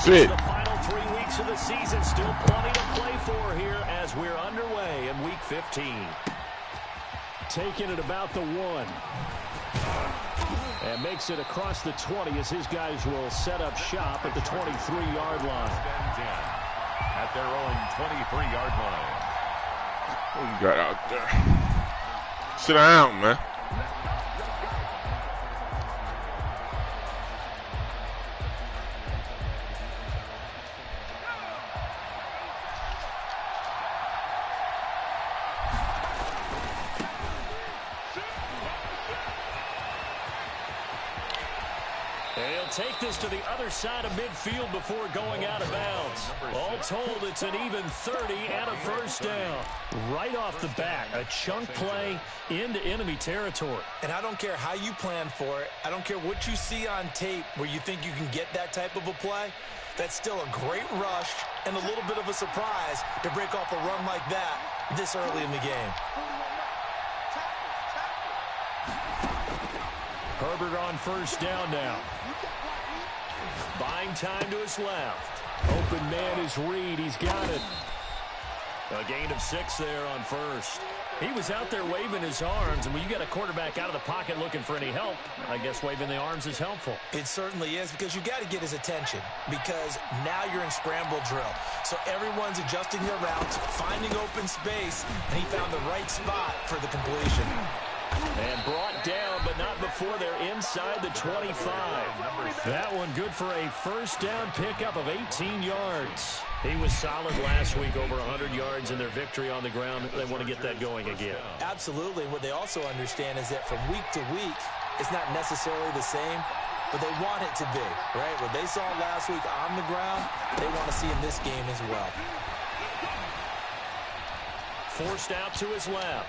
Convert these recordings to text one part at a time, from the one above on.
Shit. The final 3 weeks of the season, still plenty to play for here as we're underway in Week 15. Taking it about the 1. And makes it across the 20 as his guys will set up shop at the 23-yard line. At their own 23-yard line. What you got out there? Sit down, man. Take this to the other side of midfield before going out of bounds. All told, it's an even 30 and a first down. Right off the bat, a chunk play into enemy territory. And I don't care how you plan for it. I don't care what you see on tape where you think you can get that type of a play. That's still a great rush and a little bit of a surprise to break off a run like that this early in the game. Herbert on first down now. Buying time to his left. Open man is Reed. He's got it. A gain of 6 there on first. He was out there waving his arms, and when you got a quarterback out of the pocket looking for any help, I guess waving the arms is helpful. It certainly is, because you got to get his attention, because now you're in scramble drill. So everyone's adjusting their routes, finding open space, and he found the right spot for the completion. And brought down, but not before they're inside the 25. That one good for a first down pickup of 18 yards. He was solid last week, over 100 yards in their victory on the ground. They want to get that going again. Absolutely. What they also understand is that from week to week, it's not necessarily the same, but they want it to be, right? What they saw last week on the ground, they want to see in this game as well. Forced out to his left.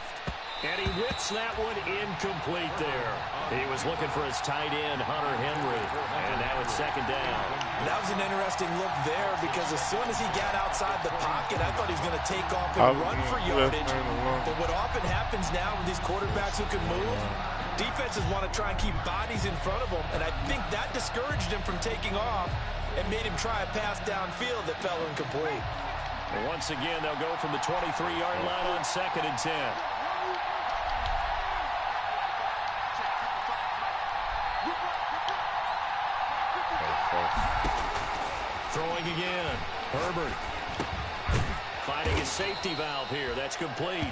And he whips that one incomplete there. He was looking for his tight end, Hunter Henry. And now it's second down. That was an interesting look there, because as soon as he got outside the pocket, I thought he was going to take off and run for yardage. But what often happens now with these quarterbacks who can move, defenses want to try and keep bodies in front of them. And I think that discouraged him from taking off and made him try a pass downfield that fell incomplete. And once again, they'll go from the 23-yard line on 2nd and 10. Throwing again. Herbert. Finding his safety valve here. That's complete.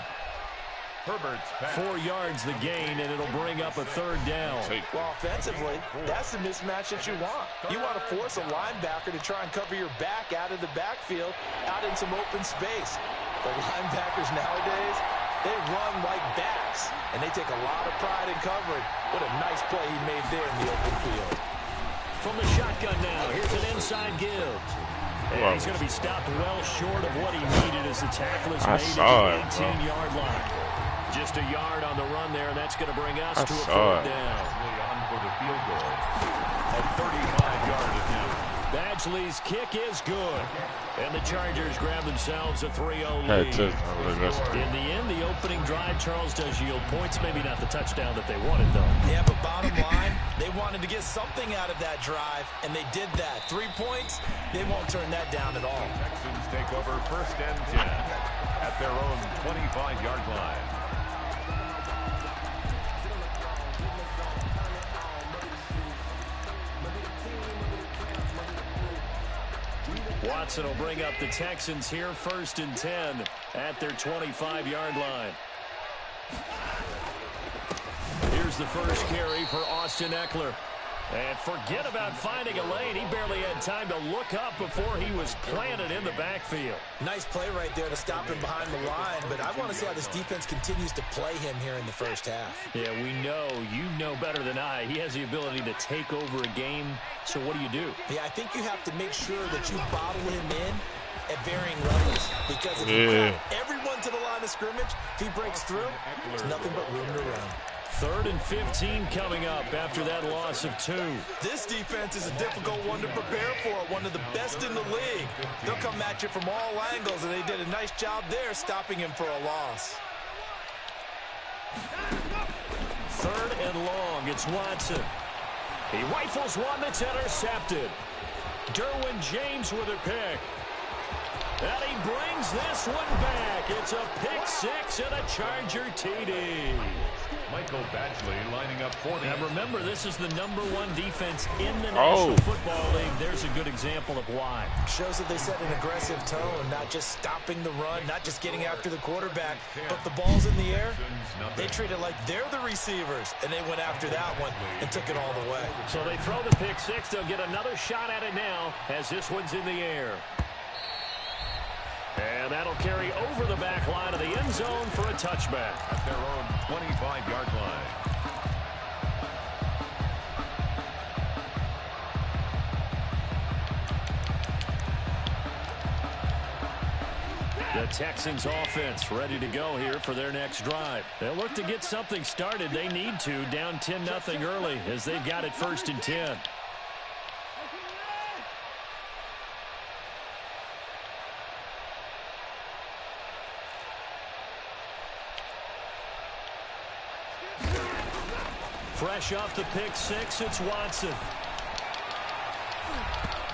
Herbert's pass. 4 yards the gain, and it'll bring up a third down. Well, offensively, that's the mismatch that you want. You want to force a linebacker to try and cover your back out of the backfield, out in some open space. The linebackers nowadays, they run like backs, and they take a lot of pride in covering. What a nice play he made there in the open field. From the shotgun now, here's an inside give. And he's going to be stopped well short of what he needed as the tackle is made at the 18-yard line. Just a yard on the run there, and that's going to bring us to a 4th down. On for the field goal. A 35-yard attempt. Badgley's kick is good. And the Chargers grab themselves a 3-0 lead. In the end, the opening drive, Charles, does yield points. Maybe not the touchdown that they wanted, though. Yeah, but bottom line, they wanted to get something out of that drive, and they did that. 3 points, they won't turn that down at all. Texans take over 1st and 10 at their own 25-yard line. Watson will bring up the Texans here 1st and 10 at their 25-yard line. Here's the first carry for Austin Eckler. And forget about finding a lane. He barely had time to look up before he was planted in the backfield. Nice play right there to stop him behind the line, but I want to see how this defense continues to play him here in the first half. Yeah, we know. You know better than I. He has the ability to take over a game. So what do? Yeah, I think you have to make sure that you bottle him in at varying levels, because if you got everyone to the line of scrimmage, if he breaks through, there's nothing but room to run. 3rd and 15 coming up after that loss of 2. This defense is a difficult one to prepare for, one of the best in the league. They'll come at you from all angles, and they did a nice job there stopping him for a loss. 3rd and long, it's Watson. He rifles one that's intercepted. Derwin James with a pick. And he brings this one back. It's a pick six and a Charger TD. Michael Badgley lining up for them. And remember, this is the #1 defense in the National Football League. There's a good example of why. Shows that they set an aggressive tone, not just stopping the run, not just getting after the quarterback, but the ball's in the air. They treat it like they're the receivers, and they went after that one and took it all the way. So they throw the pick six. They'll get another shot at it now as this one's in the air. And that'll carry over the back line of the end zone for a touchback. At their own 25-yard line. The Texans offense ready to go here for their next drive. They'll look to get something started. They need to, down 10-0 early as they've got it 1st and 10. Fresh off the pick six, it's Watson.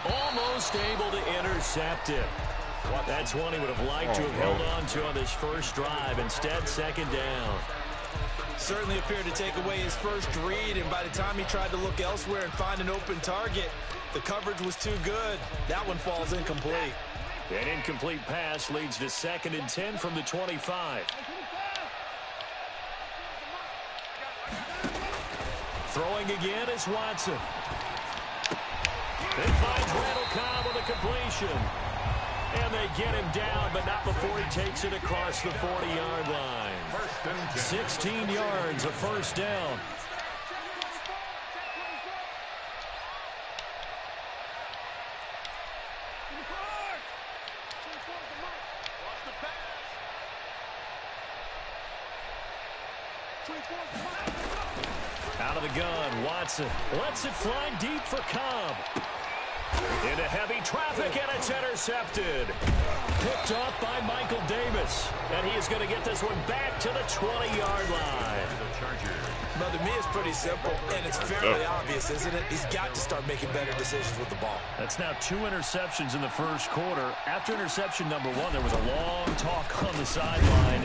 Almost able to intercept it. That's one he would have liked to have held on to on this first drive. Instead, 2nd down. Certainly appeared to take away his first read, and by the time he tried to look elsewhere and find an open target, the coverage was too good. That one falls incomplete. An incomplete pass leads to 2nd and 10 from the 25. Throwing again is Watson. It finds Randall Cobb with a completion. And they get him down, but not before he takes it across the 40-yard line. 16 yards, a 1st down. Out of the gun, Watson lets it fly deep for Cobb. Into heavy traffic, and it's intercepted. Picked off by Michael Davis. And he is going to get this one back to the 20-yard line. Well, to me, it's pretty simple, and it's fairly obvious, isn't it? He's got to start making better decisions with the ball. That's now 2 interceptions in the first quarter. After interception number 1, there was a long talk on the sideline.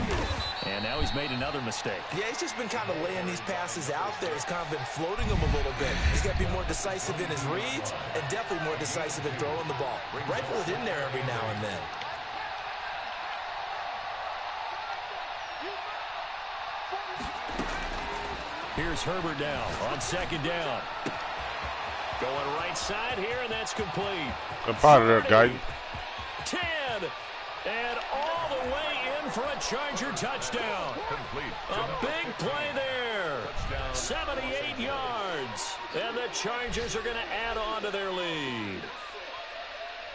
And now he's made another mistake. Yeah, he's just been kind of laying these passes out there. He's kind of been floating them a little bit. He's got to be more decisive in his reads and definitely more decisive in throwing the ball. Rifle it in there every now and then. Here's Herbert now on 2nd down. Going right side here, and that's complete. Get out of there, guys. 10. And all the way in for a Charger touchdown. A big play there. 78 yards. And the Chargers are going to add on to their lead.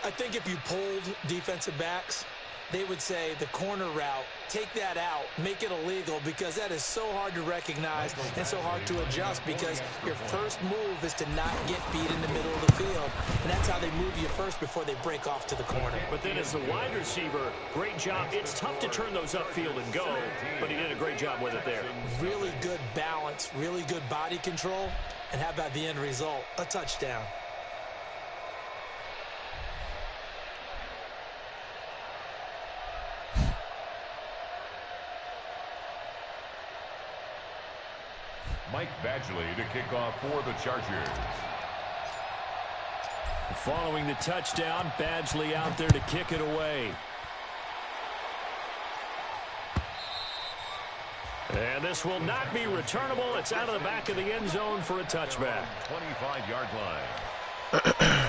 I think if you polled defensive backs, they would say the corner route, take that out, make it illegal, because that is so hard to recognize and so hard to adjust, because your first move is to not get beat in the middle of the field, and that's how they move you first before they break off to the corner. But then as a wide receiver, great job. It's tough to turn those upfield and go, but he did a great job with it there. Really good balance, really good body control, and how about the end result? A touchdown. Mike Badgley to kick off for the Chargers. Following the touchdown, Badgley out there to kick it away. And this will not be returnable. It's out of the back of the end zone for a touchback. 25-yard line.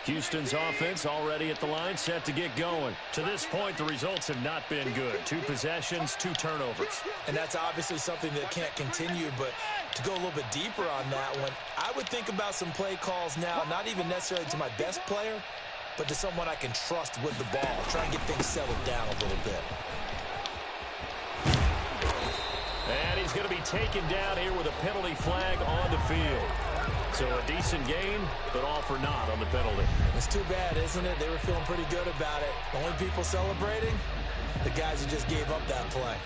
Houston's offense already at the line, set to get going. To this point, the results have not been good. 2 possessions, 2 turnovers. And that's obviously something that can't continue, but to go a little bit deeper on that one, I would think about some play calls now, not even necessarily to my best player, but to someone I can trust with the ball. Try and get things settled down a little bit. And he's going to be taken down here with a penalty flag on the field. So a decent gain, but all for naught on the penalty. It's too bad, isn't it? They were feeling pretty good about it. The only people celebrating, the guys who just gave up that play.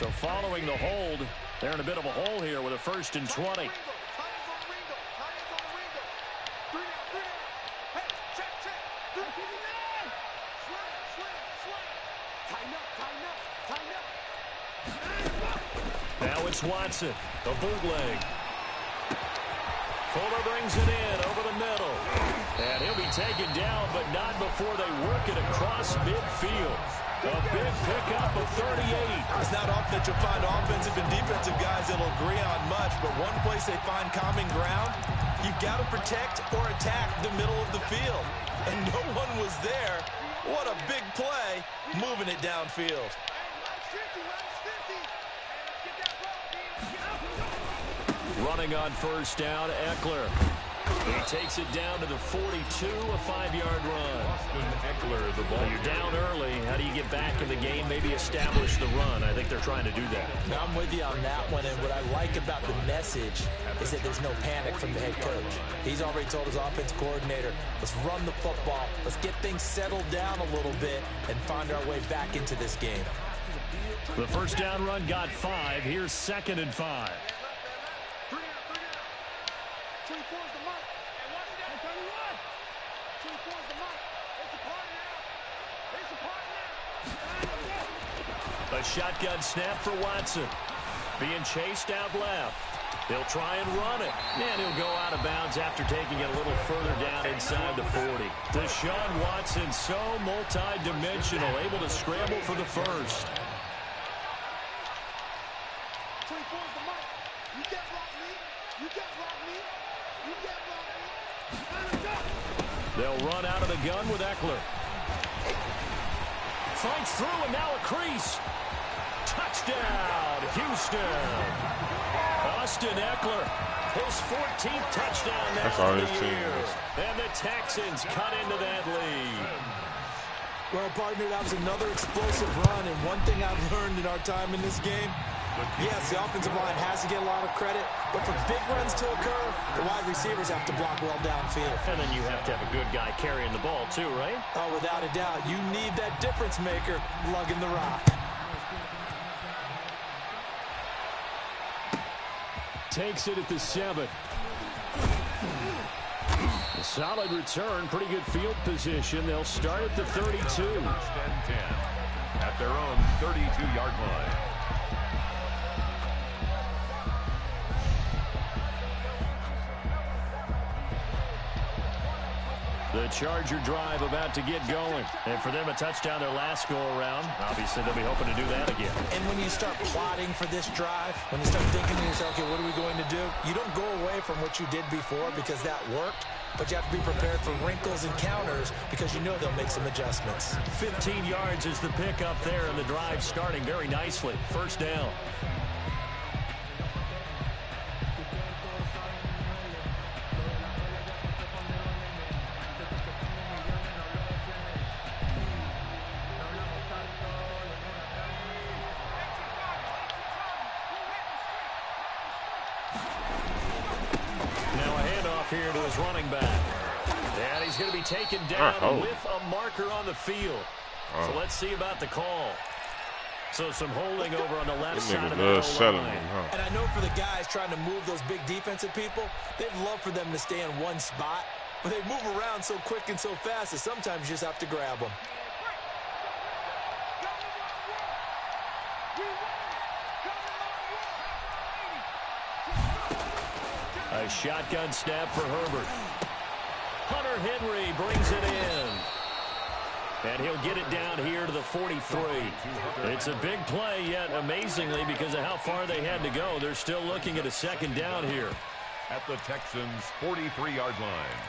So following the hold, they're in a bit of a hole here with a 1st and 20. Now it's Watson, the bootleg. Fuller brings it in over the middle. And he'll be taken down, but not before they work it across midfield. A big pickup of 38. It's not often that you'll find offensive and defensive guys that'll agree on much, but one place they find common ground, you've got to protect or attack the middle of the field. And no one was there. What a big play, moving it downfield. Running on 1st down, Eckler. He takes it down to the 42, a 5-yard run. Austin Eckler, the ball. You're down early. How do you get back in the game? Maybe establish the run. I think they're trying to do that. Now I'm with you on that one, and what I like about the message is that there's no panic from the head coach. He's already told his offense coordinator, let's run the football, let's get things settled down a little bit and find our way back into this game. The 1st down run got 5. Here's 2nd and 5. A shotgun snap for Watson. Being chased out left. They'll try and run it. And he'll go out of bounds after taking it a little further down inside the 40. Deshaun Watson, so multi-dimensional, able to scramble for the 1st. They'll run out of the gun with Eckler. Fights through, and now a crease. Touchdown, Houston. Austin Eckler, his 14th touchdown now of the year. And the Texans cut into that lead. Well, partner, that was another explosive run, and one thing I've learned in our time in this game, yes, the offensive line has to get a lot of credit, but for big runs to occur, the wide receivers have to block well downfield. And then you have to have a good guy carrying the ball too, right? Oh, without a doubt. You need that difference maker lugging the rock. Takes it at the 7. A solid return, pretty good field position. They'll start at the 32. 1st and 10 at their own 32-yard line. The Charger drive about to get going. And for them, a touchdown their last go-around. Obviously, they'll be hoping to do that again. And when you start plotting for this drive, when you start thinking to yourself, okay, what are we going to do? You don't go away from what you did before because that worked, but you have to be prepared for wrinkles and counters because you know they'll make some adjustments. 15 yards is the pickup there, and the drive starting very nicely. 1st down. Here to his running back. And he's going to be taken down with a marker on the field. So let's see about the call. So some holding over on the left side of the line. And I know for the guys trying to move those big defensive people, they'd love for them to stay in one spot. But they move around so quick and so fast that sometimes you just have to grab them. A shotgun snap for Herbert. Hunter Henry brings it in. And he'll get it down here to the 43. It's a big play, yet amazingly, because of how far they had to go, they're still looking at a 2nd down here. At the Texans' 43-yard line.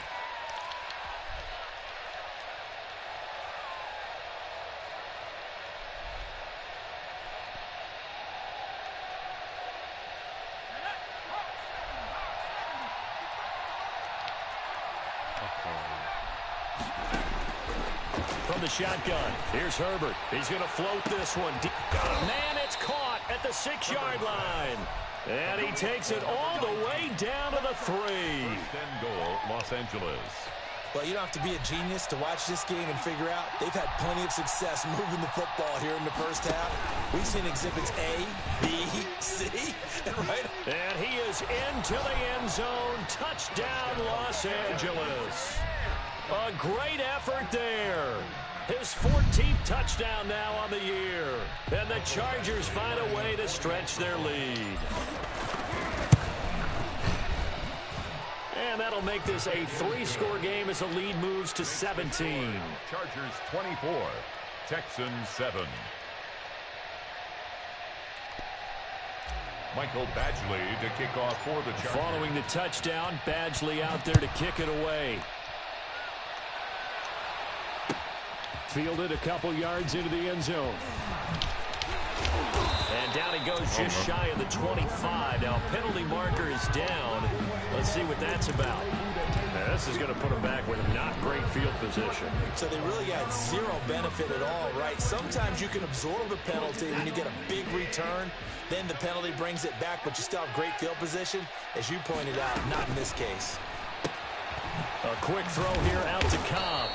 From the shotgun, here's Herbert. He's going to float this one. Man, it's caught at the 6-yard line. And he takes it all the way down to the 3. 1st and goal, Los Angeles. Well, you don't have to be a genius to watch this game and figure out they've had plenty of success moving the football here in the first half. We've seen exhibits A, B, C, and And he is into the end zone. Touchdown, Los Angeles. A great effort there. His 14th touchdown now on the year. And the Chargers find a way to stretch their lead. And that'll make this a 3-score game as the lead moves to 17. Chargers 24, Texans 7. Michael Badgley to kick off for the Chargers. Following the touchdown, Badgley out there to kick it away. Fielded a couple yards into the end zone. And down he goes just shy of the 25. Now penalty marker is down. Let's see what that's about. Now, this is going to put him back with not great field position. So they really got zero benefit at all, right? Sometimes you can absorb a penalty when you get a big return. Then the penalty brings it back, but you still have great field position. As you pointed out, not in this case. A quick throw here out to Cobb.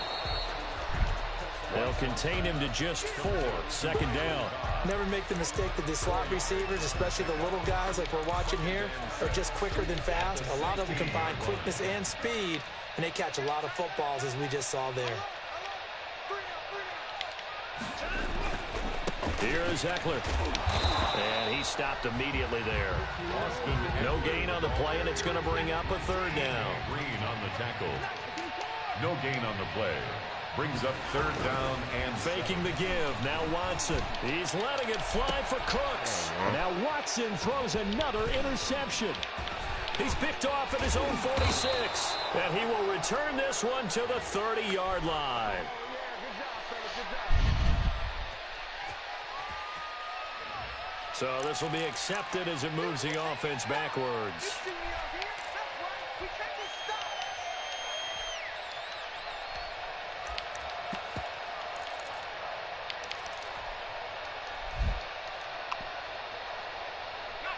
They'll contain him to just 4. Second down. Never make the mistake that the slot receivers, especially the little guys like we're watching here, are just quicker than fast. A lot of them combine quickness and speed, and they catch a lot of footballs, as we just saw there. Here's Eckler. And he stopped immediately there. No gain on the play, and it's going to bring up a third down. Green on the tackle. No gain on the play. Brings up third down and faking the give. Now Watson. He's letting it fly for Cooks. Now Watson throws another interception. He's picked off at his own 46. And he will return this one to the 30-yard line. So this will be accepted as it moves the offense backwards.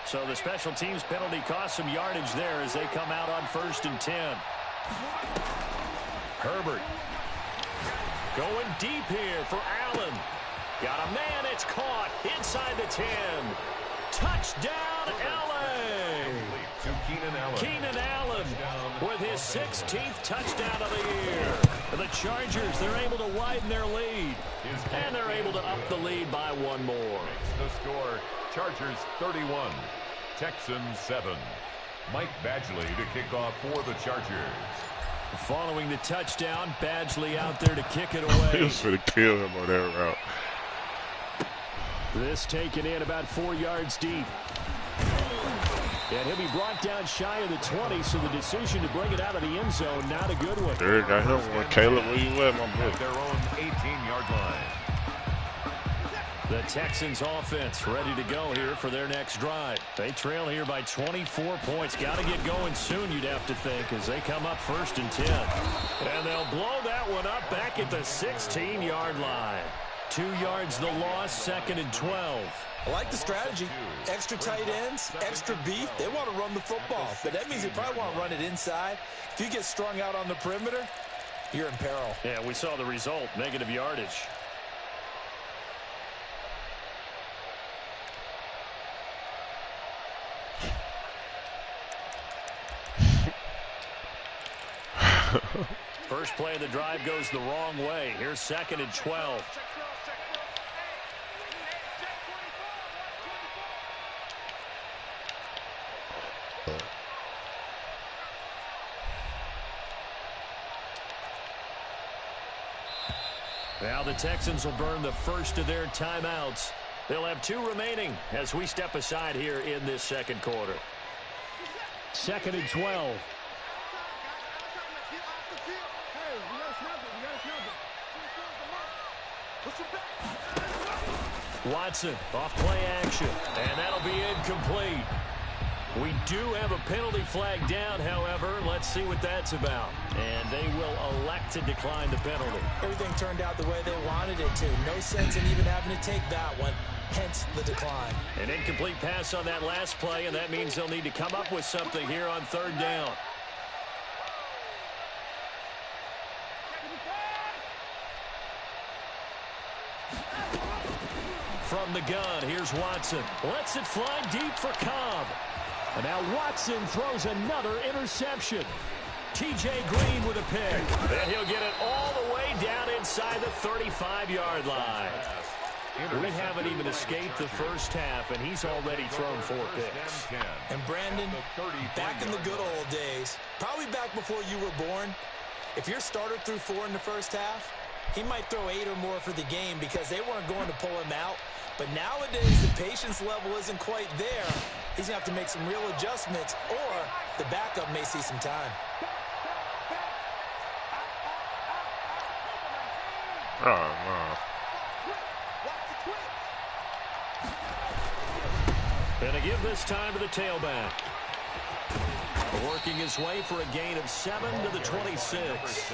So the special teams penalty cost some yardage there as they come out on 1st and 10. Herbert going deep here for Allen. Got a man, it's caught inside the 10. Touchdown, LA! To Keenan Allen. Keenan Allen with his 16th touchdown of the year. The Chargers, they're able to widen their lead. And they're able to up the lead by 1 more. The score, Chargers 31, Texans 7. Mike Badgley to kick off for the Chargers. Following the touchdown, Badgley out there to kick it away. He was going to kill him on that route. This taken in about 4 yards deep. And he'll be brought down shy of the 20, so the decision to bring it out of the end zone, not a good one. There, got him one. Caleb, where you at, my boy? At their own 18-yard line. The Texans offense ready to go here for their next drive. They trail here by 24 points. Got to get going soon, you'd have to think, as they come up 1st and 10. And they'll blow that one up back at the 16-yard line. 2 yards the loss, 2nd and 12. I like the strategy. Extra tight ends, extra beef. They want to run the football, but that means they probably want to run it inside. If you get strung out on the perimeter, you're in peril. Yeah, we saw the result, negative yardage. First play of the drive goes the wrong way. Here's 2nd and 12. Now the Texans will burn the first of their timeouts. They'll have 2 remaining as we step aside here in this second quarter. 2nd and 12. Watson off play action, and that'll be incomplete. We do have a penalty flag down, however. Let's see what that's about. And they will elect to decline the penalty. Everything turned out the way they wanted it to. No sense in even having to take that one, hence the decline. An incomplete pass on that last play, and that means they'll need to come up with something here on 3rd down. From the gun, here's Watson. Lets it fly deep for Cobb. And now Watson throws another interception. T.J. Green with a pick. And he'll get it all the way down inside the 35-yard line. We haven't even escaped the first half, and he's already thrown 4 picks. And Brandon, back in the good old days, probably back before you were born, if your starter threw 4 in the first half, he might throw 8 or more for the game because they weren't going to pull him out. But nowadays, the patience level isn't quite there. He's going to have to make some real adjustments, or the backup may see some time. Oh, no. And to give this time to the tailback. Working his way for a gain of 7 to the 26.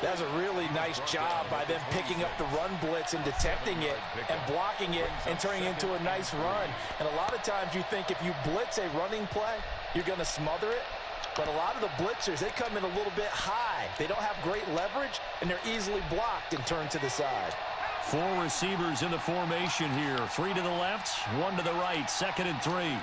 That's a really nice job by them picking up the run blitz and detecting it and blocking it and turning it into a nice run. And a lot of times you think if you blitz a running play, you're going to smother it. But a lot of the blitzers, they come in a little bit high. They don't have great leverage, and they're easily blocked and turned to the side. 4 receivers in the formation here. 3 to the left, 1 to the right. 2nd and 3.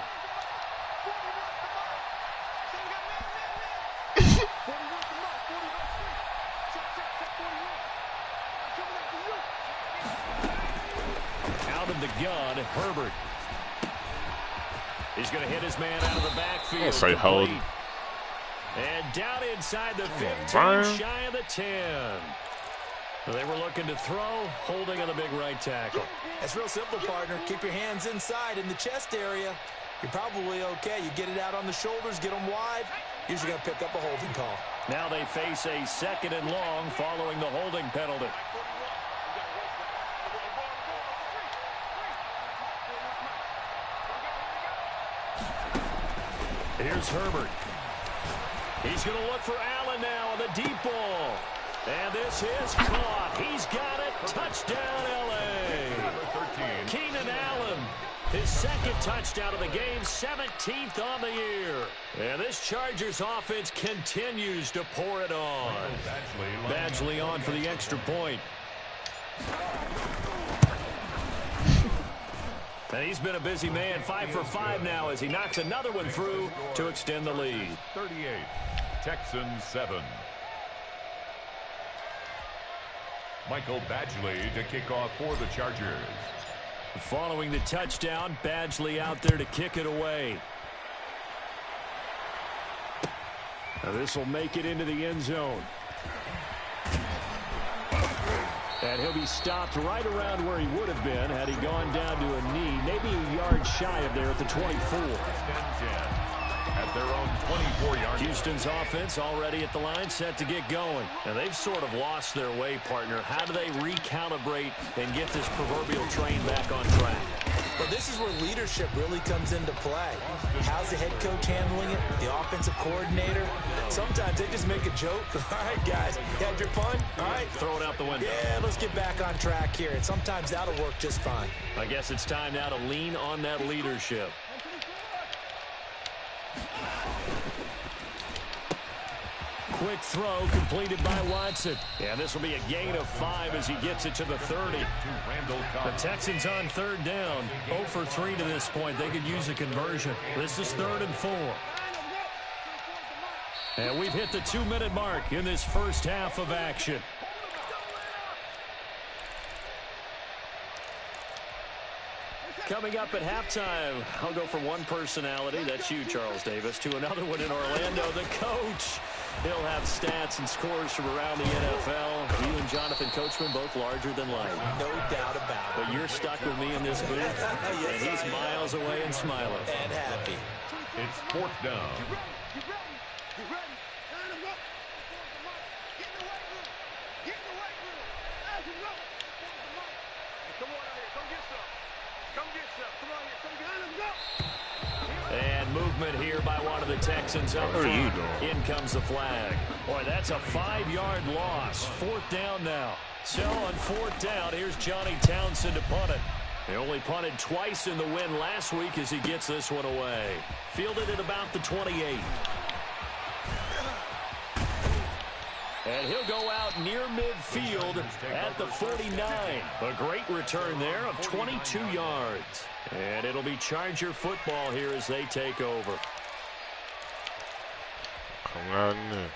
Out of the gun, Herbert. He's going to hit his man out of the backfield. I'll say hold. And down inside the 15, shy of the 10. They were looking to throw, holding on the big right tackle. That's real simple, partner. Keep your hands inside in the chest area. You're probably okay. You get it out on the shoulders, get them wide. Usually going to pick up a holding call. Now they face a 2nd and long following the holding penalty. Here's Herbert. He's going to look for Allen now on the deep ball. And this is caught. He's got it. Touchdown, L.A. Keenan Allen, his 2nd touchdown of the game, 17th on the year. And this Chargers offense continues to pour it on. Badgley on for the extra point. And he's been a busy man, 5 for 5 now as he knocks another one through to extend the lead. 38, Texans 7. Michael Badgley to kick off for the Chargers. Following the touchdown, Badgley out there to kick it away. Now this will make it into the end zone. And he'll be stopped right around where he would have been had he gone down to a knee, maybe a yard shy of there at the 24. At their own 24-yard. Houston's offense already at the line, set to get going. And they've sort of lost their way, partner. How do they recalibrate and get this proverbial train back on track? Well, this is where leadership really comes into play. How's the head coach handling it? The offensive coordinator? Sometimes they just make a joke. All right, guys, you had your fun? All right. Throw it out the window. Yeah, let's get back on track here. And sometimes that'll work just fine. I guess it's time now to lean on that leadership. Quick throw completed by Watson. And this will be a gain of 5 as he gets it to the 30. The Texans on 3rd down. 0 for 3 to this point. They could use a conversion. This is 3rd and 4. And we've hit the 2-minute mark in this first half of action. Coming up at halftime, I'll go from one personality, that's you, Charles Davis, to another one in Orlando, the coach. He'll have stats and scores from around the NFL. You and Jonathan Coachman, both larger than life. No doubt about it. But you're stuck with me in this booth, yes, and he's miles away and smiling. And happy. It's 4th down. And movement here by one of the Texans up front. In comes the flag. Boy, that's a 5-yard loss. 4th down now. So on 4th down, here's Johnny Townsend to punt it. They only punted twice in the win last week as he gets this one away. Fielded at about the 28. And he'll go out near midfield at the 49. A great return there of 22 yards. And it'll be Charger football here as they take over. Come out in there.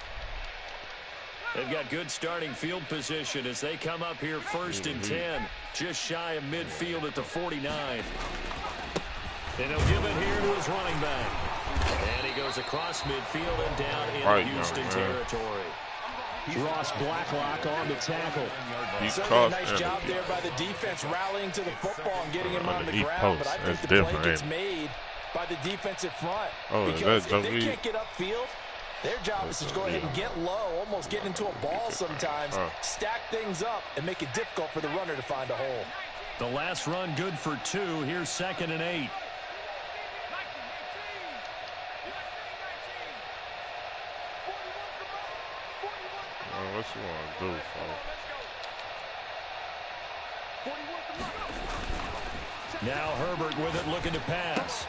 They've got good starting field position as they come up here 1st and 10. Just shy of midfield at the 49. And he'll give it here to his running back. And he goes across midfield and down in Houston territory. Ross Blacklock on the tackle. Certainly a nice job there by the defense rallying to the football and getting him on the ground. But I think the play gets made by the defensive front. Because if they can't get upfield, their job is to go ahead and get low, almost get into a ball sometimes, stack things up, and make it difficult for the runner to find a hole. The last run good for 2. Here's 2nd and 8. What you want to do, folks? Now Herbert with it, looking to pass.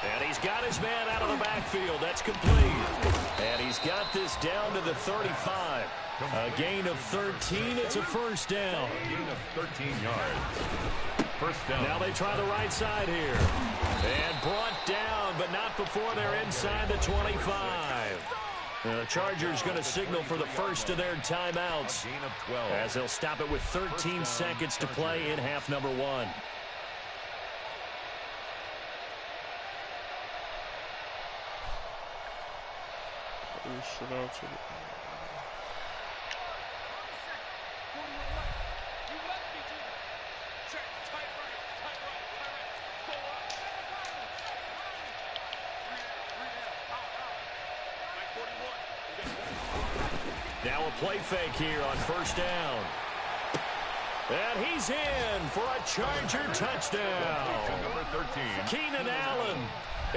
And he's got his man out of the backfield. That's complete. And he's got this down to the 35. A gain of 13. It's a first down. A gain of 13 yards. First down. Now they try the right side here. And brought down, but not before they're inside the 25. The Chargers going to signal for the first of their timeouts as they'll stop it with 13 seconds to play in half number 1. Now a play fake here on first down. And he's in for a Charger touchdown. Number 13. Keenan Allen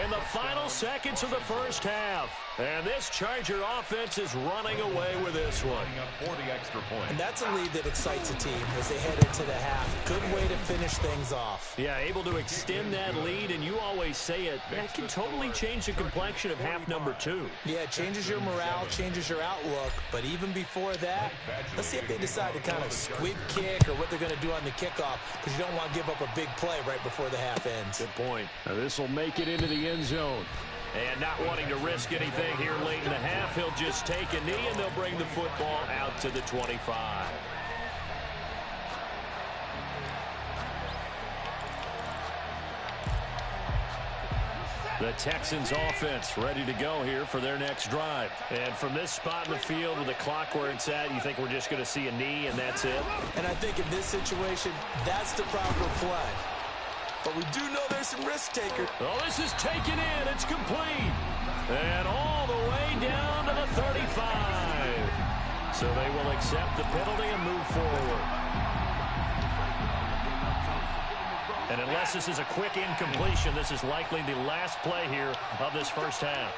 in the final seconds of the first half. And this Charger offense is running away with this one. For the extra point. And that's a lead that excites a team as they head into the half. Good way to finish things off. Yeah, able to extend that lead, and you always say it, that can totally change the complexion of half number 2. Yeah, it changes your morale, changes your outlook. But even before that, let's see if they decide to kind of squib kick or what they're going to do on the kickoff, because you don't want to give up a big play right before the half ends. Good point. Now this will make it into the end zone. And not wanting to risk anything here late in the half, he'll just take a knee, and they'll bring the football out to the 25. The Texans offense ready to go here for their next drive. And from this spot in the field with the clock where it's at, you think we're just going to see a knee and that's it? And I think in this situation, that's the proper play. But we do know there's some risk takers. Oh, this is taken in. It's complete. And all the way down to the 35. So they will accept the penalty and move forward. And unless this is a quick incompletion, this is likely the last play here of this first half.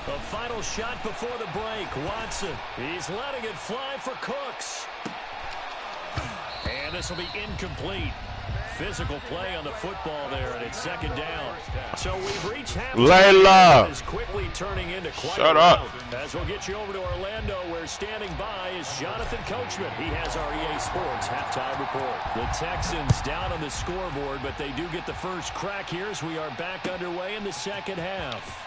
A final shot before the break. Watson, he's letting it fly for Cooks. And this will be incomplete. Physical play on the football there, and it's second down. So we've reached halftime. Layla, is quickly turning into quite shut a up. rout. As we'll get you over to Orlando, where standing by is Jonathan Coachman. He has our EA Sports halftime report. The Texans down on the scoreboard, but they do get the first crack here as we are back underway in the second half.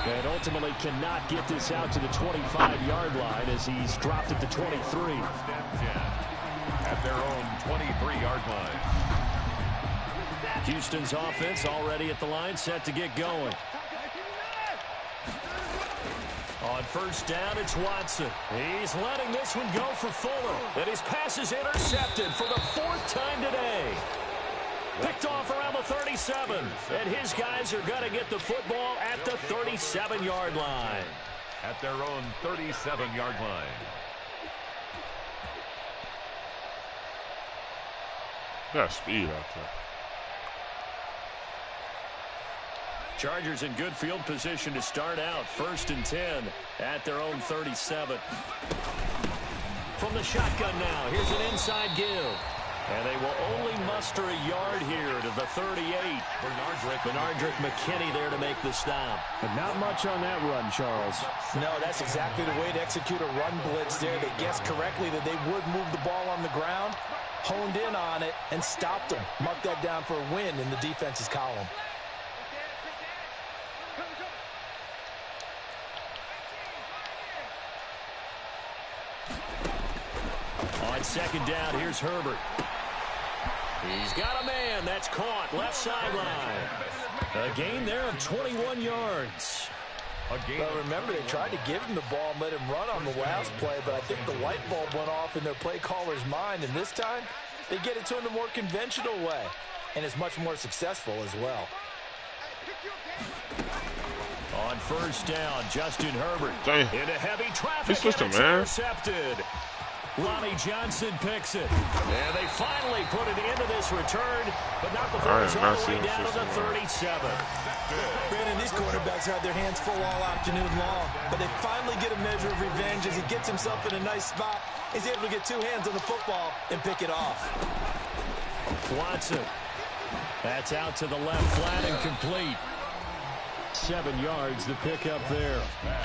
And ultimately cannot get this out to the 25-yard line as he's dropped at the 23. At their own 23-yard line. Houston's offense already at the line, set to get going. On first down, it's Watson. He's letting this one go for Fuller. And his pass is intercepted for the 4th time today. Picked off around the 37. And his guys are going to get the football at the 37-yard line. At their own 37-yard line. Got speed out there. Chargers in good field position to start out. 1st and 10 at their own 37. From the shotgun now, here's an inside give. And they will only muster a yard here to the 38. Bernardrick McKinney there to make the stop. But not much on that run, Charles. No, that's exactly the way to execute a run blitz there. They guessed correctly that they would move the ball on the ground, honed in on it, and stopped them. Mark that down for a win in the defense's column. On second down, here's Herbert. He's got a man. That's caught. Left sideline. A gain there of 21 yards. Well, remember, they tried to give him the ball and let him run on the last play, but I think the light bulb went off in their play caller's mind, and this time they get it to him the more conventional way, and it's much more successful as well. On first down, Justin Herbert into heavy traffic, and it's intercepted. Ronnie Johnson picks it. And they finally put it into this return, but not before it's all the way down to the 37. Brandon, these quarterbacks had their hands full all afternoon long, but they finally get a measure of revenge as he gets himself in a nice spot. He's able to get two hands on the football and pick it off. Watson. That's out to the left, flat and complete. 7 yards to pick up there.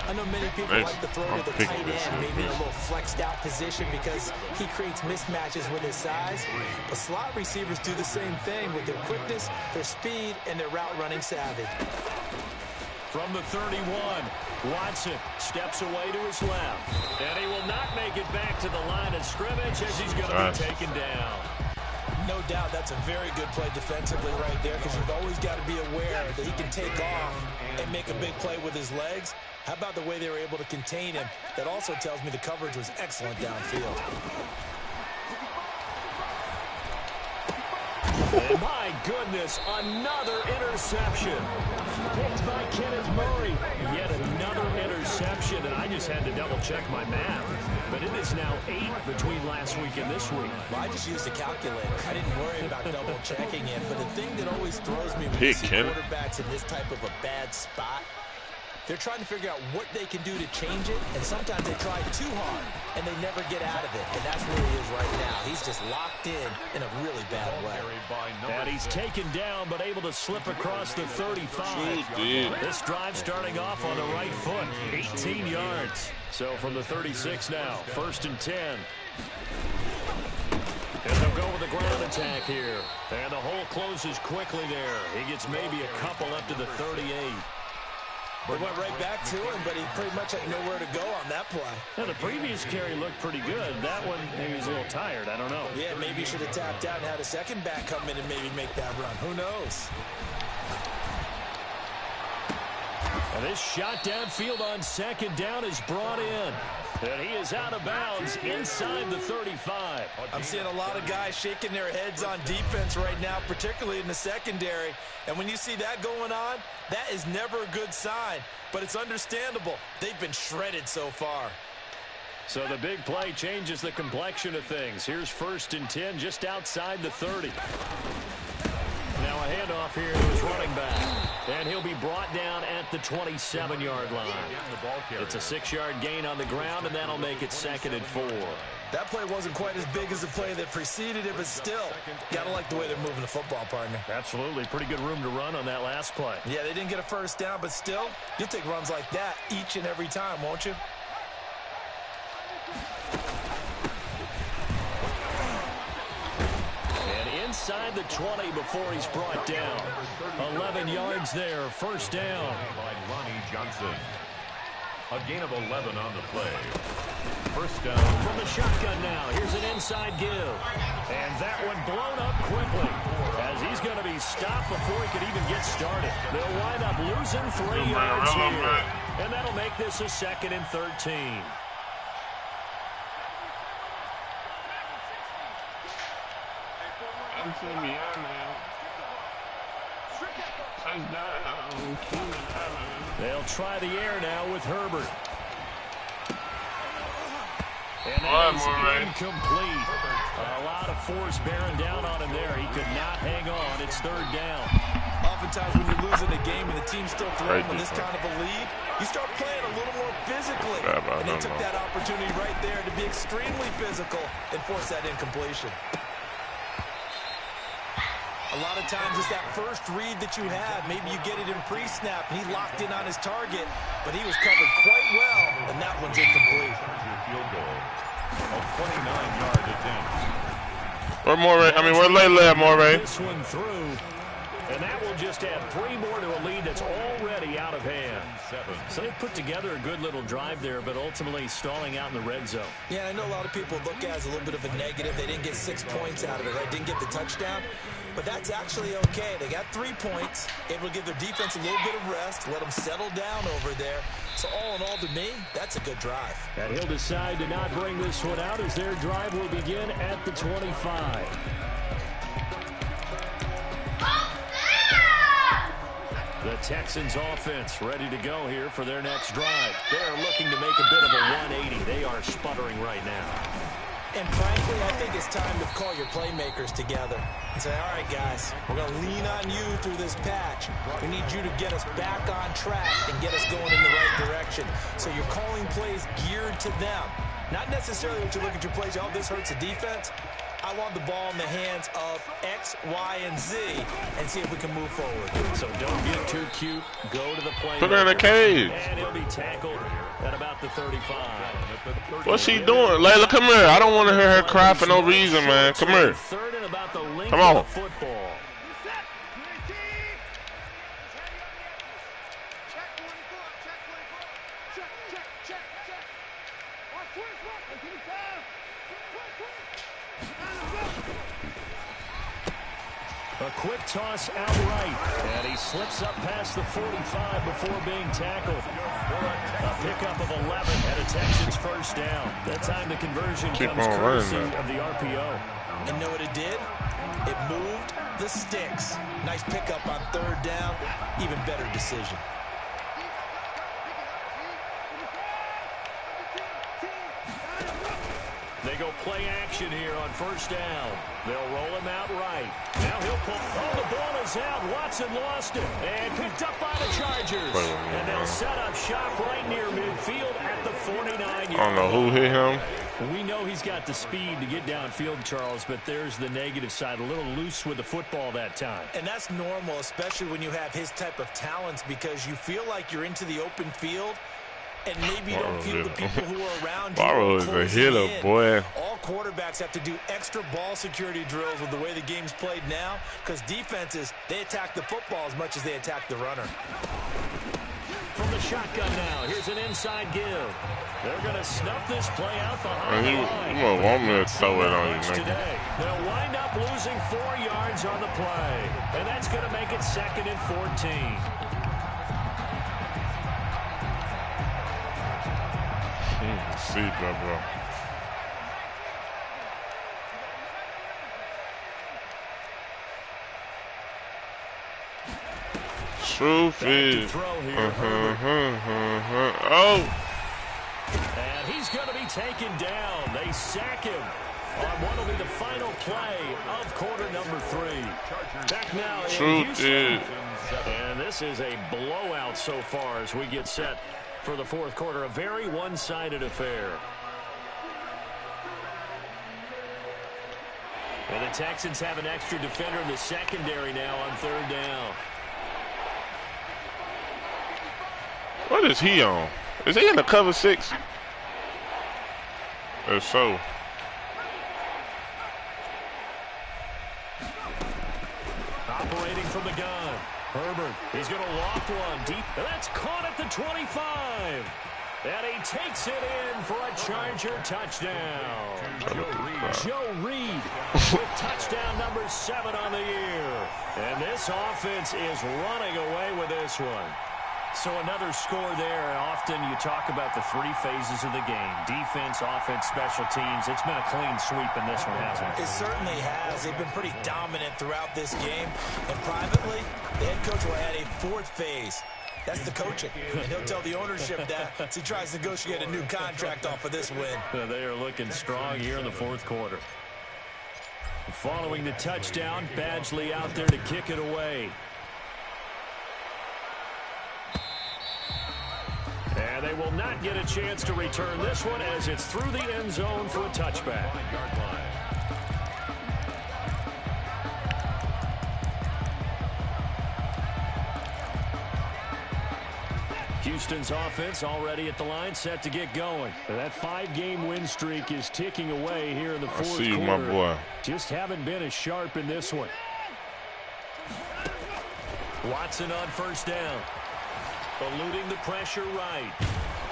I know many people like to throw to the tight end, maybe in a little flexed out position because he creates mismatches with his size. But slot receivers do the same thing with their quickness, their speed, and their route running savvy. From the 31, Watson steps away to his left. And he will not make it back to the line of scrimmage as he's going to be taken down. No doubt that's a very good play defensively right there because you've always got to be aware that he can take off and make a big play with his legs. How about the way they were able to contain him? That also tells me the coverage was excellent downfield. And my goodness, another interception. Picked by Kenneth Murray. Yet another interception, and I just had to double-check my math. But it is now 8 between last week and this week. Well, I just used a calculator. I didn't worry about double-checking it. But the thing that always throws me when you see quarterbacks in this type of a bad spot, they're trying to figure out what they can do to change it, and sometimes they try too hard, and they never get out of it. And that's where he is right now. He's just locked in a really bad way. And he's taken down, but able to slip across the 35. This drive starting off on the right foot, 18 yards. So from the 36 now, 1st and 10. And they'll go with the ground attack here. And the hole closes quickly there. He gets maybe a couple up to the 38. They went right back to him, but he pretty much had nowhere to go on that play. Now, the previous carry looked pretty good. That one, maybe he was a little tired. I don't know. Yeah, maybe he should have tapped out and had a second back come in and maybe make that run. Who knows? And this shot downfield on second down is brought in. And he is out of bounds inside the 35. I'm seeing a lot of guys shaking their heads on defense right now, particularly in the secondary. And when you see that going on, that is never a good sign. But it's understandable. They've been shredded so far. So the big play changes the complexion of things. Here's 1st and 10 just outside the 30. Now a handoff here to his running back. And he'll be brought down at the 27-yard line. It's a 6-yard gain on the ground, and that'll make it 2nd and 4. That play wasn't quite as big as the play that preceded it, but still, gotta like the way they're moving the football, partner. Absolutely. Pretty good room to run on that last play. Yeah, they didn't get a first down, but still, you'll take runs like that each and every time, won't you? Inside the 20 before he's brought down. 11 yards there, 1st down. By Ronnie Johnson. A gain of 11 on the play. 1st down. From the shotgun now, here's an inside give. And that one blown up quickly as he's going to be stopped before he could even get started. They'll wind up losing 3 yards here. And that'll make this a 2nd and 13. They'll try the air now with Herbert. And that is incomplete. A lot of force bearing down on him there. He could not hang on. It's 3rd down. Oftentimes when you're losing a game and the team's still throwing with this kind of a lead, you start playing a little more physically. And they took that opportunity right there to be extremely physical and force that incompletion. A lot of times it's that first read that you have. Maybe you get it in pre-snap, and he locked in on his target, but he was covered quite well, and that one's incomplete. Field goal. A 29-yard attempt. We're Moray. I mean, we're late, Moray. This one through, and that will just add 3 more to a lead that's already out of hand. So they put together a good little drive there, but ultimately stalling out in the red zone. Yeah, I know a lot of people look at it as a little bit of a negative. They didn't get 6 points out of it, right? Didn't get the touchdown. But that's actually okay. They got 3 points, able to give their defense a little bit of rest, let them settle down over there. So all in all, to me, that's a good drive. And he'll decide to not bring this one out as their drive will begin at the 25. The Texans offense ready to go here for their next drive. They're looking to make a bit of a 180. They are sputtering right now. And frankly, I think it's time to call your playmakers together and say, all right, guys, we're going to lean on you through this patch. We need you to get us back on track and get us going in the right direction. So you're calling plays geared to them. Not necessarily what you look at your plays, oh, this hurts the defense. I want the ball in the hands of X, Y, and Z and see if we can move forward. So don't get too cute. Go to the play. Put her in a cage. And he'll be tackled at about the 35. What's she doing? Layla, come here. I don't want to hear her cry for no reason, man. Come here. Third and about the length Come on. of the football. A quick toss outright, and he slips up past the 45 before being tackled. A pickup of 11 and a Texans first down. That time the conversion comes courtesy of the RPO. And know what it did? It moved the sticks. Nice pickup on 3rd down. Even better decision. They go play action here on 1st down. They'll roll him out right. Now he'll pull. Oh, the ball is out. Watson lost it. And picked up by the Chargers. And they'll set up shop right near midfield at the 49-yard line. I don't know who hit him. We know he's got the speed to get downfield, Charles, but there's the negative side. A little loose with the football that time. And that's normal, especially when you have his type of talents, because you feel like you're into the open field. And maybe you don't feel the people who are around you. Barrow is a hitter, boy. All quarterbacks have to do extra ball security drills with the way the game's played now, because defenses, they attack the football as much as they attack the runner. From the shotgun now, here's an inside give. They're going to snuff this play out behind the line. You won't want me to throw it on you, today. They'll wind up losing 4 yards on the play. And that's going to make it 2nd and 14. See that, bro. Truth is. Oh. And he's going to be taken down. They sack him on what will be the final play of quarter number 3. Back now in Houston. And this is a blowout so far as we get set for the 4th quarter. A very one-sided affair. And the Texans have an extra defender in the secondary now on 3rd down. What is he on? Is he in the cover 6? If so. Operating from the gun. Herbert, he's going to loft one deep. And that's caught at the 25. And he takes it in for a Charger touchdown. Joe Reed with touchdown number 7 on the year. And this offense is running away with this one. So another score there. Often you talk about the 3 phases of the game. Defense, offense, special teams. It's been a clean sweep in this one, hasn't it? It certainly has. They've been pretty dominant throughout this game. And privately, the head coach will add a 4th phase. That's the coaching. And he'll tell the ownership that as he tries to negotiate a new contract off of this win. They are looking strong here in the 4th quarter. Following the touchdown, Badgley out there to kick it away. And they will not get a chance to return this one as it's through the end zone for a touchback. Houston's offense already at the line, set to get going. That 5-game win streak is ticking away here in the fourth quarter. I see you, my boy. Just haven't been as sharp in this one. Watson on first down. Eluding the pressure right.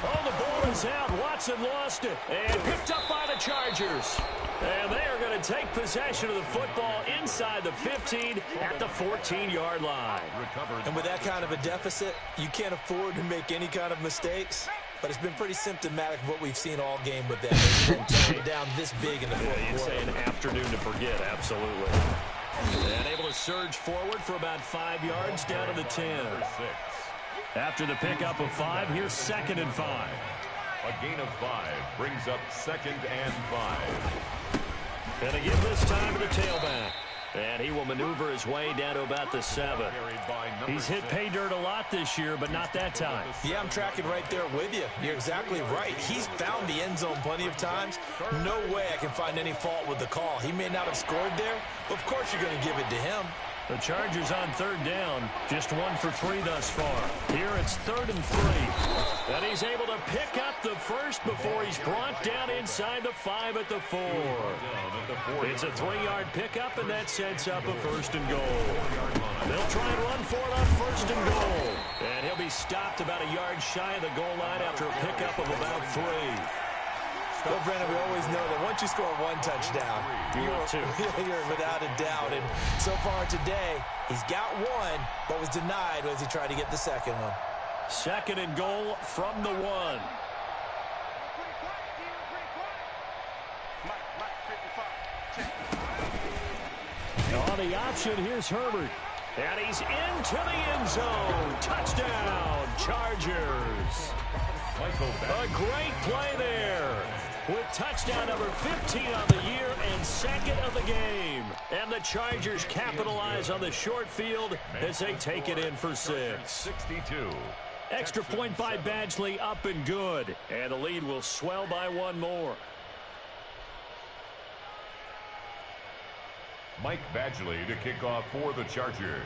Oh, the ball is out. Watson lost it. And picked up by the Chargers. And they are going to take possession of the football inside the 15 at the 14-yard line. And with that kind of a deficit, you can't afford to make any kind of mistakes. But it's been pretty symptomatic of what we've seen all game with them. They've been down this big in the fourth quarter. You'd say an afternoon to forget, absolutely. And able to surge forward for about 5 yards down to the 10. After the pickup of 5, here's 2nd and 5. A gain of 5 brings up 2nd and 5. And they give this time to the tailback. And he will maneuver his way down to about the 7. He's hit pay dirt a lot this year, but not that time. Yeah, I'm tracking right there with you. You're exactly right. He's found the end zone plenty of times. No way I can find any fault with the call. He may not have scored there, but of course you're going to give it to him. The Chargers on 3rd down, just 1 for 3 thus far. Here it's 3rd and 3. And he's able to pick up the first before he's brought down inside the 5 at the 4. It's a 3-yard pickup, and that sets up a 1st and goal. They'll try and run for it on 1st and goal. And he'll be stopped about a yard shy of the goal line after a pickup of about 3. Well, Brandon, we always know that once you score 1 touchdown, you're without a doubt. And so far today, he's got 1, but was denied as he tried to get the 2nd one. 2nd and goal from the 1. On the option, here's Herbert. And he's into the end zone. Touchdown, Chargers. A great play there. With touchdown number 15 on the year and 2nd of the game. And the Chargers capitalize on the short field as they take it in for 6. 62. Extra point by Badgley, up and good. And the lead will swell by 1 more. Mike Badgley to kick off for the Chargers.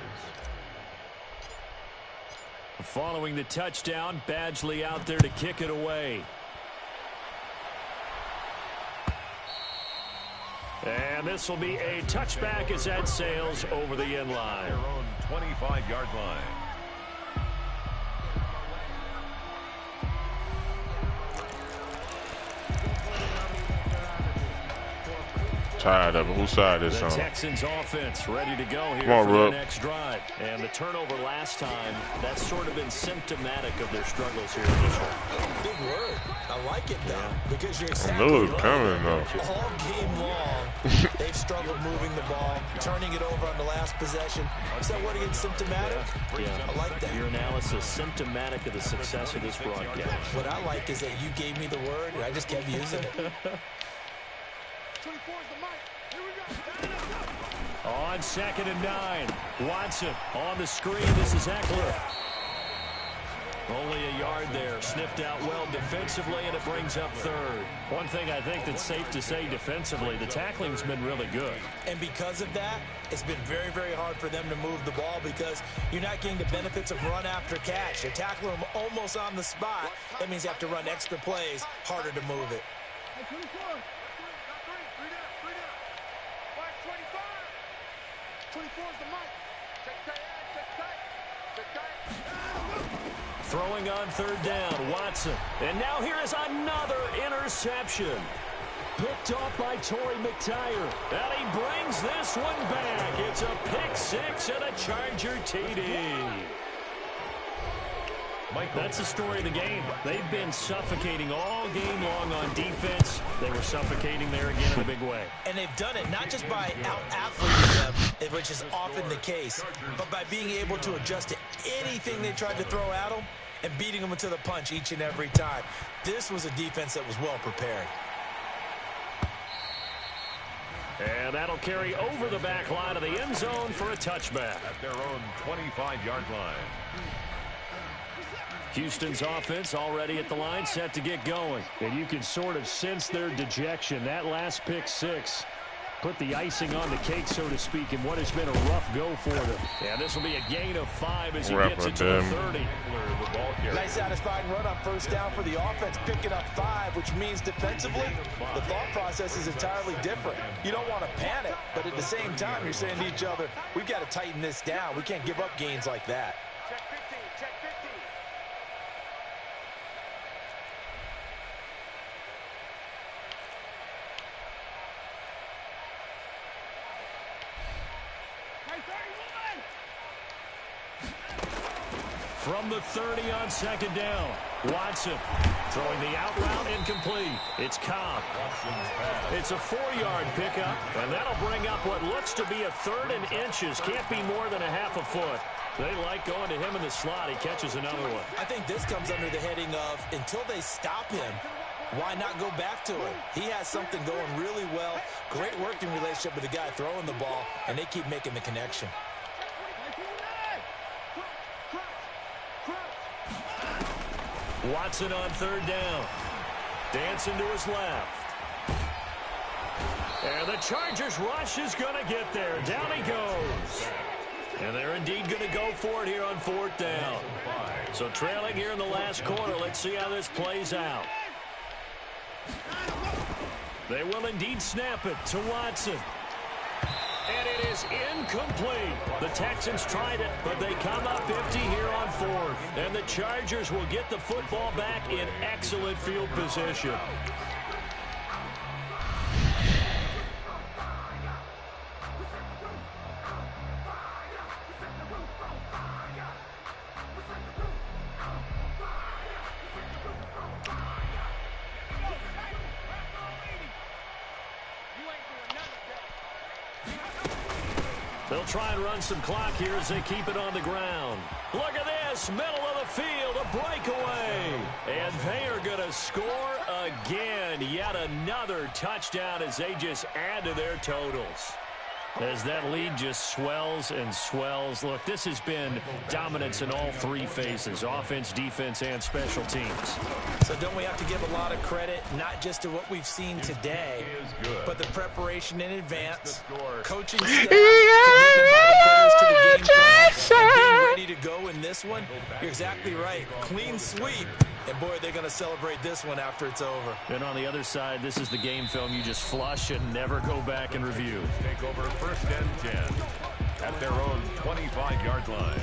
Following the touchdown, Badgley out there to kick it away. And this will be a touchback as that sails over the end line. Their own 25-yard line. Tired of it. Whose side is the on? Texans offense ready to go here on, for Rook. the next drive. And the turnover last time, that's sort of been symptomatic of their struggles here in this one. Big word. I like it, though, because you're I exactly knew it right. coming, though. All game long, they've struggled moving the ball, turning it over on the last possession. Is that word again, symptomatic? Yeah. I like that. Your analysis symptomatic of the success of this broadcast. What I like is that you gave me the word, and I just kept using it. On 2nd and 9, Watson on the screen. This is Eckler. Only a yard there. Sniffed out well defensively, and it brings up 3rd. One thing I think that's safe to say defensively, the tackling's been really good. And because of that, it's been very, very hard for them to move the ball because you're not getting the benefits of run after catch. You're tackling them almost on the spot. That means you have to run extra plays, harder to move it. Throwing on 3rd down, Watson. And now here is another interception. Picked off by Torrey McTyer. And he brings this one back. It's a pick 6 and a Charger TD. That's the story of the game. They've been suffocating all game long on defense. They were suffocating there again in a big way. And they've done it not just by out-athleting them, which is often the case, but by being able to adjust to anything they tried to throw at them and beating them into the punch each and every time. This was a defense that was well prepared. And that'll carry over the back line of the end zone for a touchback. At their own 25-yard line. Houston's offense already at the line, set to get going. And you can sort of sense their dejection. That last pick 6 put the icing on the cake, so to speak, in what has been a rough go for them. And this will be a gain of 5 as he gets it to the 30. Nice satisfying run on first down for the offense, picking up 5, which means defensively, the thought process is entirely different. You don't want to panic, but at the same time, you're saying to each other, we've got to tighten this down. We can't give up gains like that. Check 15, check 15. From the 30 on second down, Watson throwing the out route incomplete. It's Cobb. It's a 4-yard pickup, and that'll bring up what looks to be a 3rd and inches. Can't be more than a half a foot. They like going to him in the slot. He catches another one. I think this comes under the heading of until they stop him, why not go back to him? He has something going really well. Great working relationship with the guy throwing the ball, and they keep making the connection. Watson on 3rd down. Dancing to his left. And the Chargers rush is going to get there. Down he goes. And they're indeed going to go for it here on 4th down. So trailing here in the last quarter. Let's see how this plays out. They will indeed snap it to Watson. And it is incomplete. The Texans tried it, but they come up empty here on 4th. And the Chargers will get the football back in excellent field position. They'll try and run some clock here as they keep it on the ground. Look at this, middle of the field, a breakaway. And they are going to score again. Yet another touchdown as they just add to their totals. As that lead just swells and swells. Look, this has been dominance in all 3 phases, offense, defense, and special teams. So don't we have to give a lot of credit, not just to what we've seen today, but the preparation in advance, coaching staff, players to the game plan, being ready to go in this one? You're exactly right. Clean sweep. And, boy, they're going to celebrate this one after it's over. And on the other side, this is the game film you just flush and never go back and review. Take over 1st and 10 at their own 25-yard line.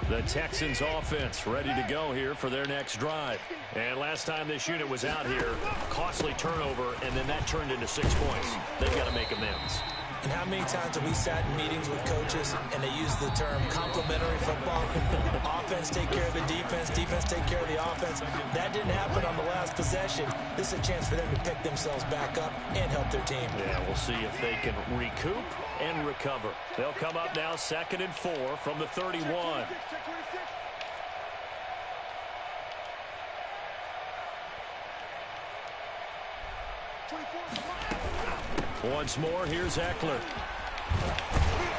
The Texans offense ready to go here for their next drive. And last time this unit was out here, costly turnover, and then that turned into 6 points. They've got to make amends. And how many times have we sat in meetings with coaches and they use the term complementary football? Offense take care of the defense, defense take care of the offense. That didn't happen on the last possession. This is a chance for them to pick themselves back up and help their team. Yeah, we'll see if they can recoup and recover. They'll come up now 2nd and 4 from the 31. Once more, here's Eckler.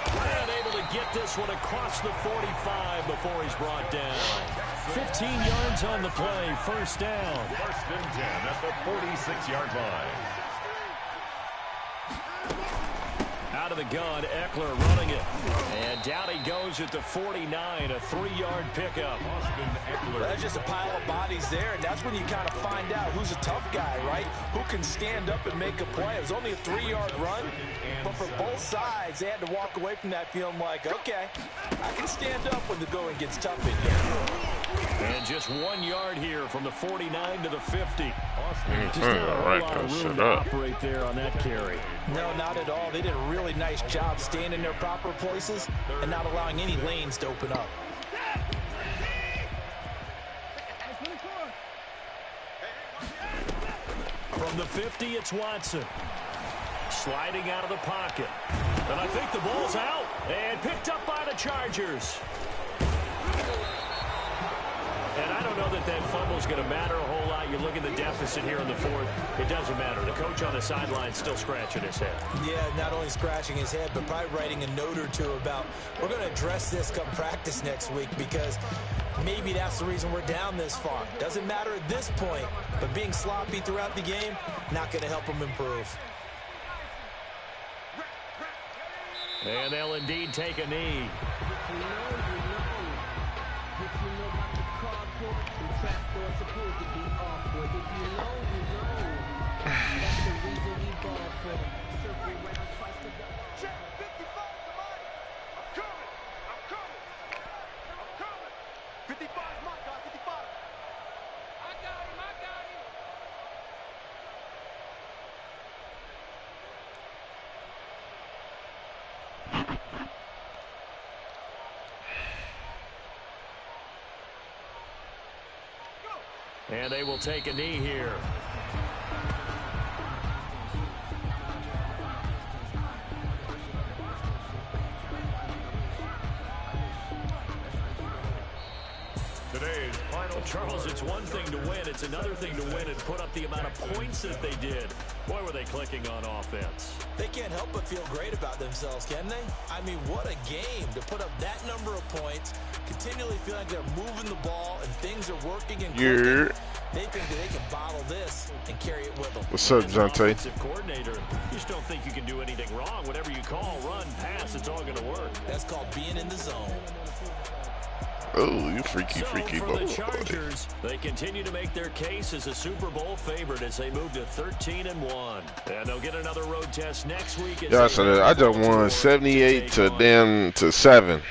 And able to get this one across the 45 before he's brought down. 15 yards on the play, 1st down. 1st and 10 at the 46-yard line. Out of the gun, Eckler running it. And down he goes at the 49, a 3-yard pickup. Well, that's just a pile of bodies there, and that's when you kind of find out who's a tough guy, right? Who can stand up and make a play. It was only a 3-yard run, but for both sides, they had to walk away from that feeling like, okay, I can stand up when the going gets tough in here. And just 1 yard here from the 49 to the 50. Just not a whole lot of room to operate there on that carry. No, not at all. They did a really nice job staying in their proper places and not allowing any lanes to open up. From the 50, it's Watson. Sliding out of the pocket. And I think the ball's out. And picked up by the Chargers. And I don't know that that fumble is going to matter a whole lot. You look at the deficit here in the 4th. It doesn't matter. The coach on the sideline still scratching his head. Yeah, not only scratching his head, but probably writing a note or two about, we're going to address this come practice next week because maybe that's the reason we're down this far. Doesn't matter at this point, but being sloppy throughout the game, not going to help him improve. And they'll indeed take a knee. And they will take a knee here. Today's final. Charles, it's one thing to win. It's another thing to win and put up the amount of points that they did. Boy, were they clicking on offense. They can't help but feel great about themselves, can they? I mean, what a game to put up that number of points, continually feel like they're moving the ball and things are working and clicking. They think that they can bottle this and carry it with them. What's up, Jonte? Offensive coordinator, you just don't think you can do anything wrong. Whatever you call, run, pass, it's all going to work. That's called being in the zone. Oh, you freaky For boy. the Chargers, they continue to make their case as a Super Bowl favorite as they move to 13-1. And they'll get another road test next week. Yeah, so I just won 78 to 7.